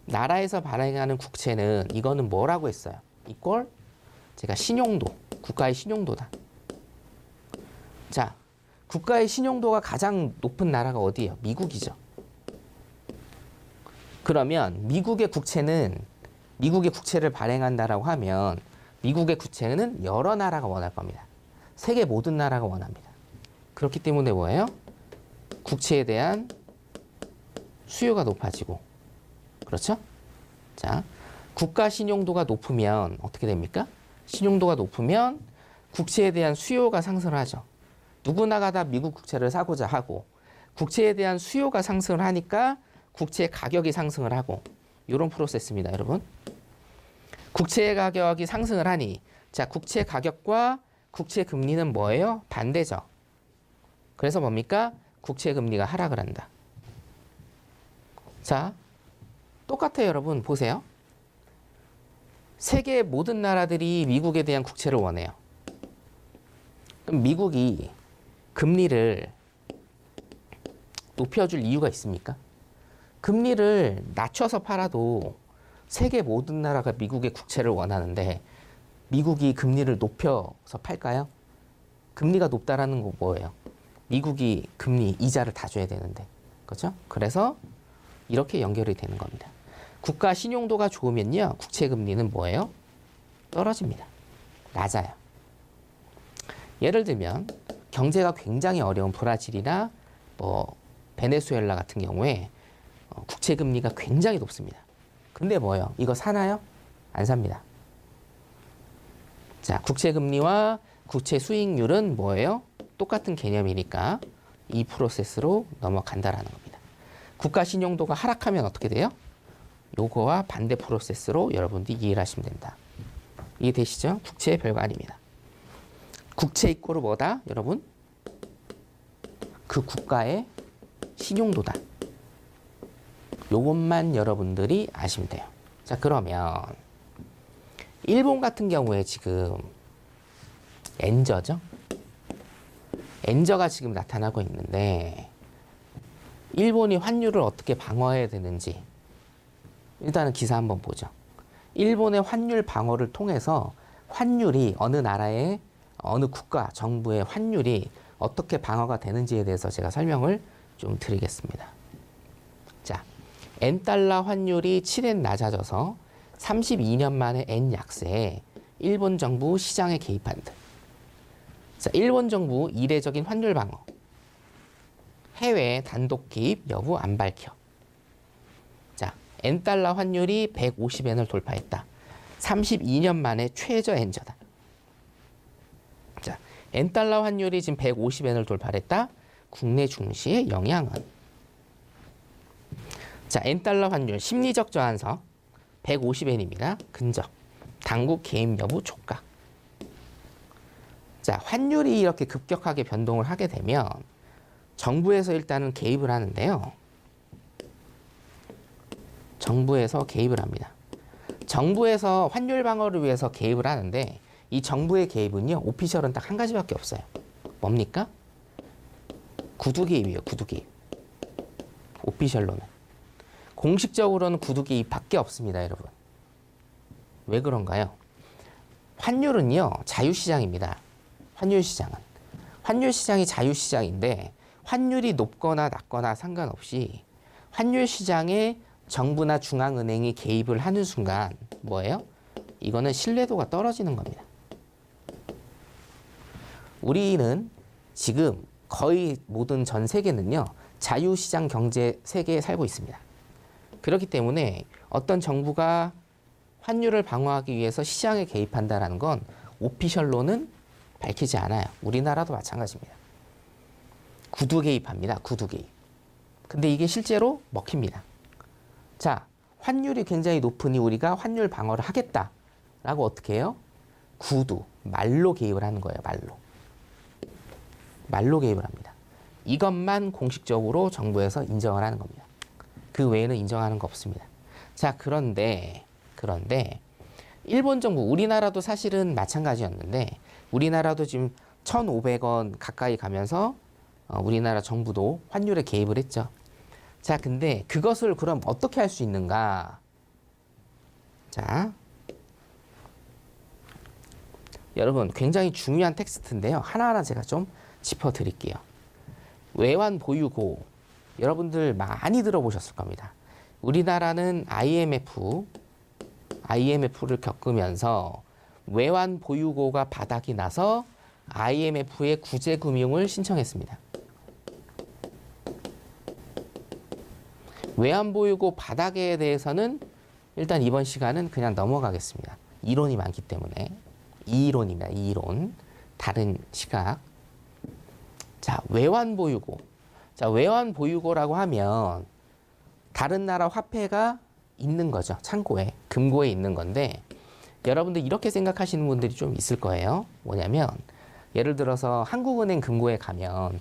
나라에서 발행하는 국채는 이거는 뭐라고 했어요? 이꼴 제가 신용도, 국가의 신용도다. 자, 국가의 신용도가 가장 높은 나라가 어디예요? 미국이죠. 그러면 미국의 국채를 발행한다라고 하면 미국의 국채는 여러 나라가 원할 겁니다. 세계 모든 나라가 원합니다. 그렇기 때문에 뭐예요? 국채에 대한 수요가 높아지고, 그렇죠? 자, 국가 신용도가 높으면 어떻게 됩니까? 신용도가 높으면 국채에 대한 수요가 상승을 하죠. 누구나가 다 미국 국채를 사고자 하고, 국채에 대한 수요가 상승을 하니까 국채 가격이 상승을 하고, 이런 프로세스입니다, 여러분. 국채 가격이 상승을 하니, 자, 국채 가격과 국채 금리는 뭐예요? 반대죠. 그래서 뭡니까? 국채 금리가 하락을 한다. 자, 똑같아요, 여러분. 보세요. 세계 모든 나라들이 미국에 대한 국채를 원해요. 그럼 미국이 금리를 높여줄 이유가 있습니까? 금리를 낮춰서 팔아도 세계 모든 나라가 미국의 국채를 원하는데 미국이 금리를 높여서 팔까요? 금리가 높다라는 거 뭐예요? 미국이 금리, 이자를 다 줘야 되는데. 그렇죠? 그래서 이렇게 연결이 되는 겁니다. 국가 신용도가 좋으면요, 국채 금리는 뭐예요? 떨어집니다. 낮아요. 예를 들면 경제가 굉장히 어려운 브라질이나 뭐 베네수엘라 같은 경우에 국채 금리가 굉장히 높습니다. 근데 뭐예요? 이거 사나요? 안 삽니다. 자, 국채 금리와 국채 수익률은 뭐예요? 똑같은 개념이니까 이 프로세스로 넘어간다라는 겁니다. 국가 신용도가 하락하면 어떻게 돼요? 요거와 반대 프로세스로 여러분들이 이해를 하시면 된다. 이해되시죠? 국채의 별거 아닙니다. 국채 이꼬르 뭐다? 여러분? 그 국가의 신용도다. 요것만 여러분들이 아시면 돼요. 자, 그러면 일본 같은 경우에 지금 엔저죠? 엔저가 지금 나타나고 있는데 일본이 환율을 어떻게 방어해야 되는지 일단은 기사 한번 보죠. 일본의 환율 방어를 통해서 환율이 어느 나라의 어느 국가 정부의 환율이 어떻게 방어가 되는지에 대해서 제가 설명을 좀 드리겠습니다. 자, 엔달러 환율이 7엔 낮아져서 32년 만에 엔 약세에 일본 정부 시장에 개입한다. 자, 일본 정부 이례적인 환율 방어. 해외 단독 개입 여부 안 밝혀. 자, 엔달러 환율이 150엔을 돌파했다. 32년 만에 최저 엔저다. 자, 엔달러 환율이 지금 150엔을 돌파했다. 국내 증시의 영향은? 자, 엔달러 환율 심리적 저한서 150엔입니다. 근접. 당국 개입 여부 촉각. 자, 환율이 이렇게 급격하게 변동을 하게 되면 정부에서 일단은 개입을 하는데요. 정부에서 개입을 합니다. 정부에서 환율 방어를 위해서 개입을 하는데 이 정부의 개입은요, 오피셜은 딱 한 가지밖에 없어요. 뭡니까? 구두 개입이에요, 구두 개입. 오피셜로는. 공식적으로는 구두 개입밖에 없습니다, 여러분. 왜 그런가요? 환율은요, 자유시장입니다. 환율시장은. 환율시장이 자유시장인데 환율이 높거나 낮거나 상관없이 환율시장에 정부나 중앙은행이 개입을 하는 순간 뭐예요? 이거는 신뢰도가 떨어지는 겁니다. 우리는 지금 거의 모든 전 세계는요, 자유시장 경제 세계에 살고 있습니다. 그렇기 때문에 어떤 정부가 환율을 방어하기 위해서 시장에 개입한다는 건 오피셜로는 밝히지 않아요. 우리나라도 마찬가지입니다. 구두 개입합니다. 구두 개입. 근데 이게 실제로 먹힙니다. 자, 환율이 굉장히 높으니 우리가 환율 방어를 하겠다라고 어떻게 해요? 구두, 말로 개입을 하는 거예요. 말로. 말로 개입을 합니다. 이것만 공식적으로 정부에서 인정을 하는 겁니다. 그 외에는 인정하는 거 없습니다. 자, 그런데 일본 정부, 우리나라도 사실은 마찬가지였는데 우리나라도 지금 1,500원 가까이 가면서 우리나라 정부도 환율에 개입을 했죠. 자, 근데 그것을 그럼 어떻게 할 수 있는가? 자, 여러분 굉장히 중요한 텍스트인데요. 하나하나 제가 좀 짚어드릴게요. 외환 보유고 여러분들 많이 들어보셨을 겁니다. 우리나라는 IMF를 겪으면서 외환 보유고가 바닥이 나서 IMF의 구제금융을 신청했습니다. 외환 보유고 바닥에 대해서는 일단 이번 시간은 그냥 넘어가겠습니다. 이론이 많기 때문에. 이론입니다. 이론. 다른 시각. 자, 외환 보유고. 자, 외환 보유고라고 하면 다른 나라 화폐가 있는 거죠. 창고에, 금고에 있는 건데 여러분들 이렇게 생각하시는 분들이 좀 있을 거예요. 뭐냐면 예를 들어서 한국은행 금고에 가면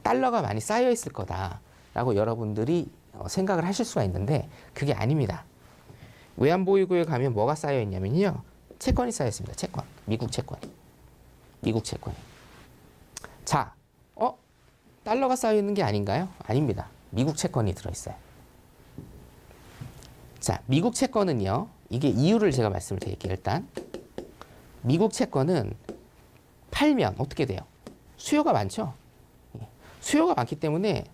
달러가 많이 쌓여 있을 거다라고 여러분들이 생각을 하실 수가 있는데 그게 아닙니다. 외환 보유고에 가면 뭐가 쌓여 있냐면요. 채권이 쌓여 있습니다. 채권. 미국 채권. 자, 달러가 쌓여 있는 게 아닌가요? 아닙니다. 미국 채권이 들어있어요. 자, 미국 채권은요. 이게 이유를 제가 말씀을 드릴게요. 일단 미국 채권은 팔면 어떻게 돼요? 수요가 많죠. 수요가 많기 때문에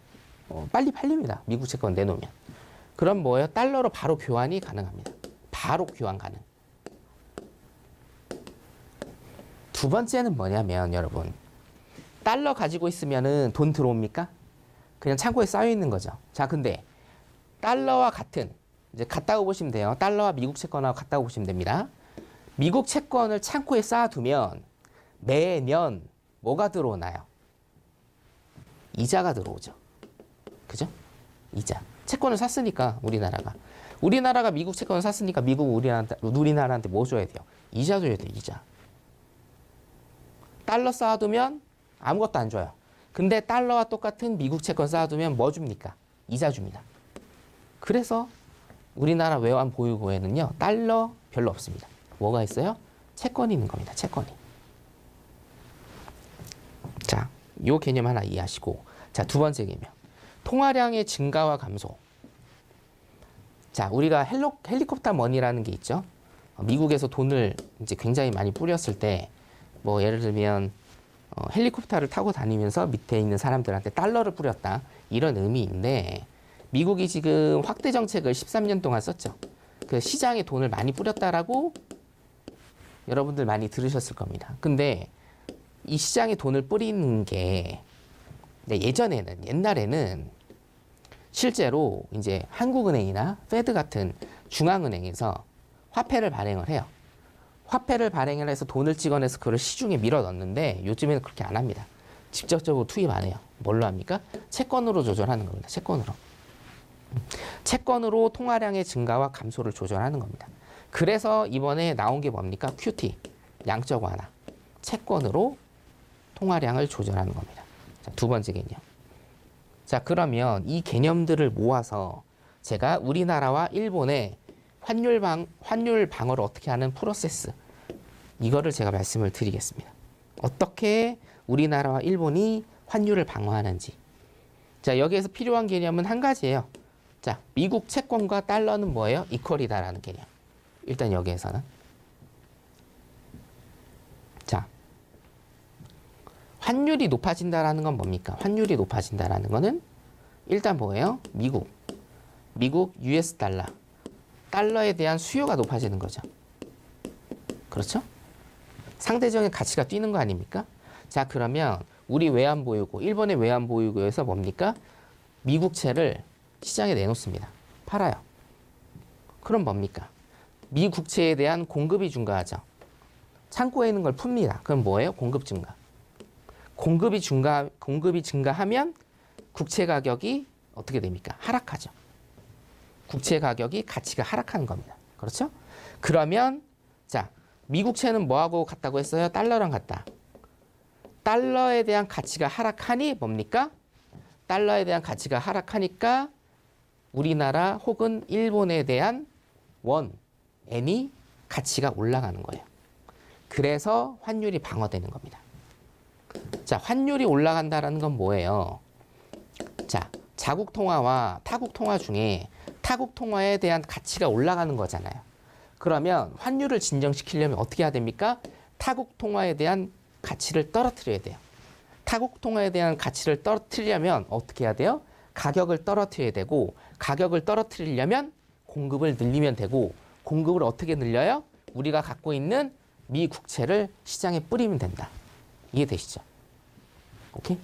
빨리 팔립니다. 미국 채권 내놓으면. 그럼 뭐예요? 달러로 바로 교환이 가능합니다. 바로 교환 가능. 두 번째는 뭐냐면 여러분 달러 가지고 있으면은 돈 들어옵니까? 그냥 창고에 쌓여 있는 거죠. 자, 근데 달러와 같은 이제 같다고 보시면 돼요. 달러와 미국 채권하고 같다고 보시면 됩니다. 미국 채권을 창고에 쌓아두면 매년 뭐가 들어오나요? 이자가 들어오죠. 그죠? 이자. 채권을 샀으니까 우리나라가 미국 채권을 샀으니까 우리나라한테 뭐 줘야 돼요? 이자 줘야 돼요. 이자. 달러 쌓아두면 아무것도 안 줘요. 근데 달러와 똑같은 미국 채권 쌓아두면 뭐 줍니까? 이자 줍니다. 그래서 우리나라 외환 보유고에는요. 달러 별로 없습니다. 뭐가 있어요? 채권이 있는 겁니다. 채권이. 자, 요 개념 하나 이해하시고 자, 두 번째 개념. 통화량의 증가와 감소. 자, 우리가 헬리콥터 머니라는 게 있죠. 미국에서 돈을 이제 굉장히 많이 뿌렸을 때 뭐 예를 들면 헬리콥터를 타고 다니면서 밑에 있는 사람들한테 달러를 뿌렸다. 이런 의미인데 미국이 지금 확대 정책을 13년 동안 썼죠. 그 시장에 돈을 많이 뿌렸다라고 여러분들 많이 들으셨을 겁니다. 근데 이 시장에 돈을 뿌리는 게 옛날에는 실제로 이제 한국은행이나 페드 같은 중앙은행에서 화폐를 발행을 해요. 화폐를 발행을 해서 돈을 찍어내서 그걸 시중에 밀어 넣는데 요즘에는 그렇게 안 합니다. 직접적으로 투입 안 해요. 뭘로 합니까? 채권으로 조절하는 겁니다. 채권으로 통화량의 증가와 감소를 조절하는 겁니다. 그래서 이번에 나온 게 뭡니까? QT, 양적 완화. 채권으로 통화량을 조절하는 겁니다. 자, 두 번째 개념. 자, 그러면 이 개념들을 모아서 제가 우리나라와 일본의 환율 방어를 어떻게 하는 프로세스, 이거를 제가 말씀을 드리겠습니다. 어떻게 우리나라와 일본이 환율을 방어하는지. 자, 여기에서 필요한 개념은 한 가지예요. 자, 미국 채권과 달러는 뭐예요? 이퀄이다라는 개념. 일단 여기에서는. 자, 환율이 높아진다라는 건 뭡니까? 환율이 높아진다라는 거는 일단 뭐예요? 미국 US 달러에 대한 수요가 높아지는 거죠. 그렇죠? 상대적인 가치가 뛰는 거 아닙니까? 자, 그러면 우리 외환보유고, 일본의 외환보유고에서 뭡니까? 미국채를 시장에 내놓습니다. 팔아요. 그럼 뭡니까? 미국채에 대한 공급이 증가하죠. 창고에 있는 걸 풉니다. 그럼 뭐예요? 공급 증가. 공급이 증가하면 국채 가격이 어떻게 됩니까? 하락하죠. 국채 가격이 가치가 하락하는 겁니다. 그렇죠? 그러면 자, 미국채는 뭐하고 같다고 했어요? 달러랑 같다. 달러에 대한 가치가 하락하니 뭡니까? 달러에 대한 가치가 하락하니까 우리나라 혹은 일본에 대한 엔이 가치가 올라가는 거예요. 그래서 환율이 방어되는 겁니다. 자, 환율이 올라간다는 건 뭐예요? 자, 자국 통화와 타국 통화 중에 타국 통화에 대한 가치가 올라가는 거잖아요. 그러면 환율을 진정시키려면 어떻게 해야 됩니까? 타국 통화에 대한 가치를 떨어뜨려야 돼요. 타국 통화에 대한 가치를 떨어뜨리려면 어떻게 해야 돼요? 가격을 떨어뜨려야 되고, 가격을 떨어뜨리려면 공급을 늘리면 되고, 공급을 어떻게 늘려요? 우리가 갖고 있는 미 국채를 시장에 뿌리면 된다. 이해되시죠? 오케이?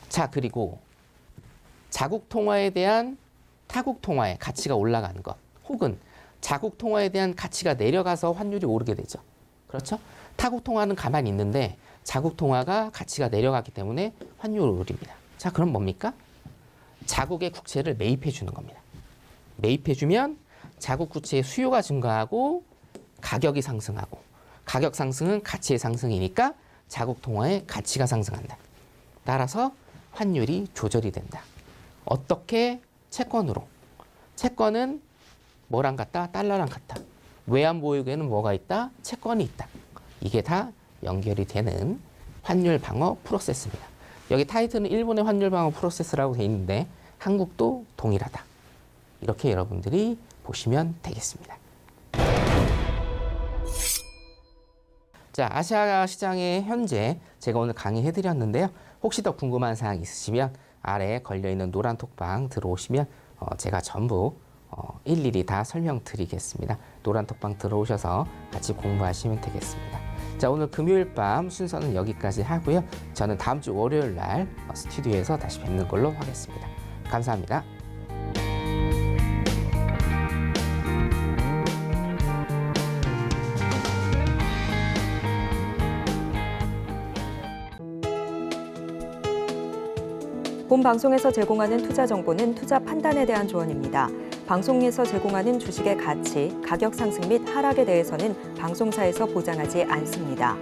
자, 그리고 자국 통화에 대한 타국 통화의 가치가 올라가는 것, 혹은 자국 통화에 대한 가치가 내려가서 환율이 오르게 되죠. 그렇죠? 타국 통화는 가만히 있는데 자국 통화가 가치가 내려가기 때문에 환율이 오릅니다. 자, 그럼 뭡니까? 자국의 국채를 매입해 주는 겁니다. 매입해 주면 자국 국채의 수요가 증가하고 가격이 상승하고, 가격 상승은 가치의 상승이니까 자국 통화의 가치가 상승한다. 따라서 환율이 조절이 된다. 어떻게? 채권으로. 채권은 뭐랑 같다? 달러랑 같다. 외환보유고에는 뭐가 있다? 채권이 있다. 이게 다 연결이 되는 환율 방어 프로세스입니다. 여기 타이틀은 일본의 환율 방어 프로세스라고 되어 있는데 한국도 동일하다. 이렇게 여러분들이 보시면 되겠습니다. 자, 아시아 시장의 현재 제가 오늘 강의해드렸는데요. 혹시 더 궁금한 사항 있으시면 아래에 걸려있는 노란 톡방 들어오시면 제가 전부 일일이 다 설명드리겠습니다. 노란 톡방 들어오셔서 같이 공부하시면 되겠습니다. 자, 오늘 금요일 밤 순서는 여기까지 하고요. 저는 다음 주 월요일 날 스튜디오에서 다시 뵙는 걸로 하겠습니다. 감사합니다. 본 방송에서 제공하는 투자 정보는 투자 판단에 대한 조언입니다. 방송에서 제공하는 주식의 가치, 가격 상승 및 하락에 대해서는 방송사에서 보장하지 않습니다.